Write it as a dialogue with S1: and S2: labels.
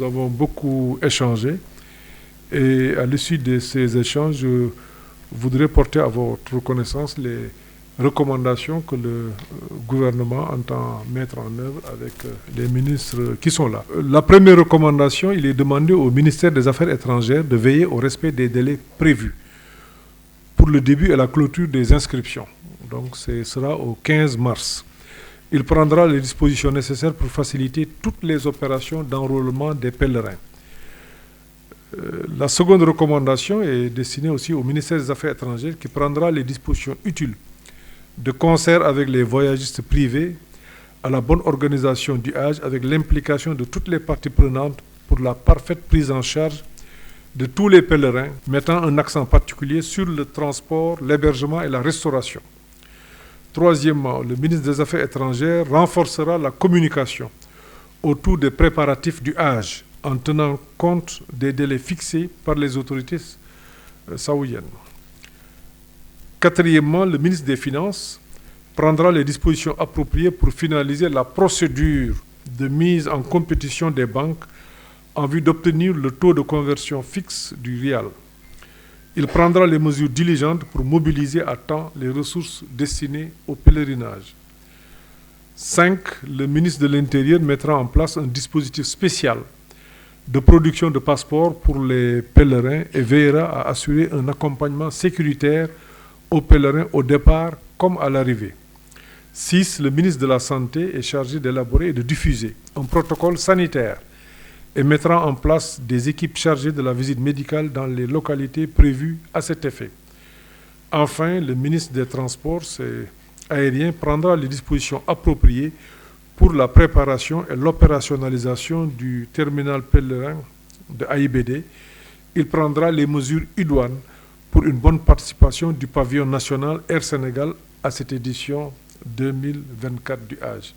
S1: avons beaucoup échangé et à l'issue de ces échanges, je voudrais porter à votre connaissance les recommandations que le gouvernement entend mettre en œuvre avec les ministres qui sont là. La première recommandation, il est demandé au ministère des Affaires étrangères de veiller au respect des délais prévus pour le début et la clôture des inscriptions. Donc ce sera au 15 mars. Il prendra les dispositions nécessaires pour faciliter toutes les opérations d'enrôlement des pèlerins. La seconde recommandation est destinée aussi au ministère des Affaires étrangères qui prendra les dispositions utiles de concert avec les voyagistes privés à la bonne organisation du Hajj avec l'implication de toutes les parties prenantes pour la parfaite prise en charge de tous les pèlerins, mettant un accent particulier sur le transport, l'hébergement et la restauration. Troisièmement, le ministre des Affaires étrangères renforcera la communication autour des préparatifs du Hajj en tenant compte des délais fixés par les autorités saoudiennes. Quatrièmement, le ministre des Finances prendra les dispositions appropriées pour finaliser la procédure de mise en compétition des banques en vue d'obtenir le taux de conversion fixe du rial. Il prendra les mesures diligentes pour mobiliser à temps les ressources destinées au pèlerinage. 5. Le ministre de l'Intérieur mettra en place un dispositif spécial de production de passeports pour les pèlerins et veillera à assurer un accompagnement sécuritaire aux pèlerins au départ comme à l'arrivée. 6. Le ministre de la Santé est chargé d'élaborer et de diffuser un protocole sanitaire et mettra en place des équipes chargées de la visite médicale dans les localités prévues à cet effet. Enfin, le ministre des Transports aériens prendra les dispositions appropriées pour la préparation et l'opérationnalisation du terminal pèlerin de AIBD. Il prendra les mesures idoines pour une bonne participation du pavillon national Air Sénégal à cette édition 2024 du Hajj.